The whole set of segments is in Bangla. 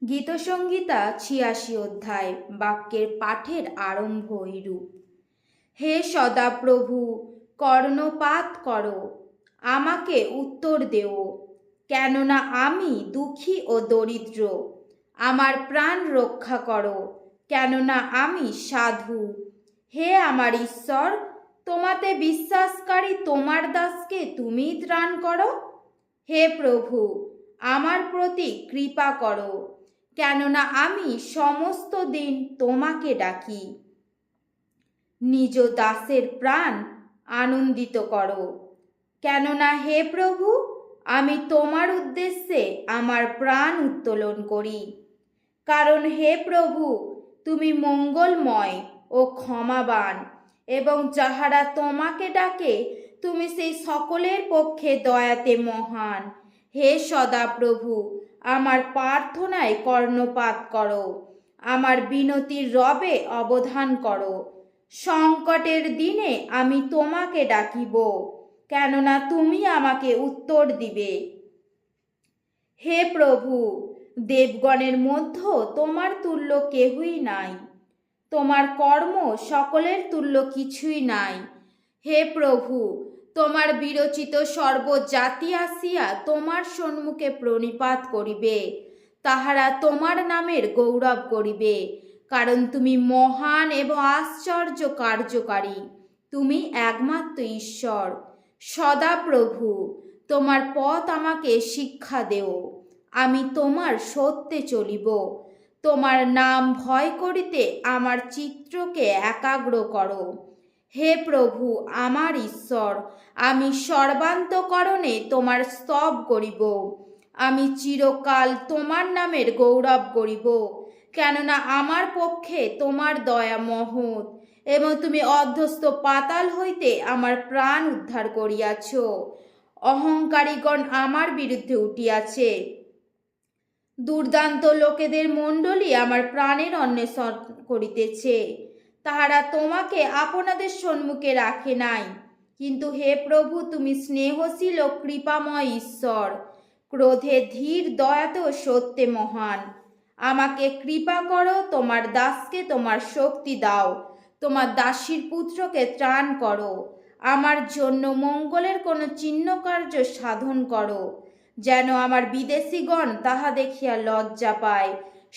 গীতসংহিতা ৮৬ অধ্যায়। বাক্যের পাঠের আরম্ভ এইরূপ। হে সদাপ্রভু, কর্ণপাত করো, আমাকে উত্তর দেও, কেননা আমি দুঃখী ও দরিদ্র। আমার প্রাণ রক্ষা করো, কেননা আমি সাধু। হে আমার ঈশ্বর, তোমাতে বিশ্বাসকারী তোমার দাসকে তুমি ত্রাণ করো। হে প্রভু, আমার প্রতি কৃপা করো, কেননা আমি সমস্ত দিন তোমাকে ডাকি। নিজ দাসের প্রাণ আনন্দিত করো, কেননা হে প্রভু, আমি তোমার উদ্দেশ্যে আমার প্রাণ উত্তোলন করি। কারণ হে প্রভু, তুমি মঙ্গলময় ও ক্ষমাবান, এবং যাহারা তোমাকে ডাকে তুমি সেই সকলের পক্ষে দয়াতে মহান। হে সদাপ্রভু, আমার প্রার্থনায় কর্ণপাত করো, আমার বিনতির রবে অবধান করো। সংকটের দিনে আমি তোমাকে ডাকিব, কেননা তুমি আমাকে উত্তর দিবে। হে প্রভু, দেবগণের মধ্যে তোমার তুল্য কেহই নাই, তোমার কর্ম সকলের তুল্য কিছুই নাই। হে প্রভু, তোমার বিরচিত সর্বজাতি আসিয়া তোমার সম্মুখে প্রণিপাত করিবে, তাহারা তোমার নামের গৌরব করিবে, কারণ তুমি মহান এবং আশ্চর্য কার্যকারী, তুমি একমাত্র ঈশ্বর। সদাপ্রভু, তোমার পথ আমাকে শিক্ষা দেও, আমি তোমার সত্যে চলিব। তোমার নাম ভয় করিতে আমার চিত্তকে একাগ্র করো। হে প্রভু আমার ঈশ্বর, আমি সর্বান্তঃকরণে তোমার স্তব করিব। আমি চিরকাল তোমার নামের গৌরব করিব, কেননা আমার পক্ষে তোমার দয়া মহৎ, এবং তুমি অধ্যস্ত পাতাল হইতে আমার প্রাণ উদ্ধার করিয়াছ। অহংকারীগণ আমার বিরুদ্ধে উঠিয়াছে, দুর্দান্ত লোকেদের মণ্ডলী আমার প্রাণের অন্বেষণ করিতেছে। তাহারা তোমাকে আপনাদের সম্মুখে রাখে নাই। কিন্তু হে প্রভু, তুমি স্নেহশীল ও কৃপাময় ঈশ্বর, ক্রোধে ধীর, দয়াতেও সত্যে মহান। আমাকে কৃপা করো, তোমার দাসকে তোমার শক্তি দাও, তোমার দাসীর পুত্রকে ত্রাণ করো। আমার জন্য মঙ্গলের কোনো চিহ্নকার্য সাধন করো, যেন আমার বিদেশিগণ তাহা দেখিয়া লজ্জা পায়।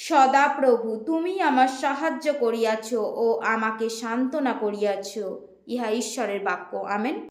সদাপ্রভু, তুমি আমার সাহায্য করিয়াছ ও আমাকে সান্ত্বনা করিয়াছ। ইহা ঈশ্বরের বাক্য। আমেন।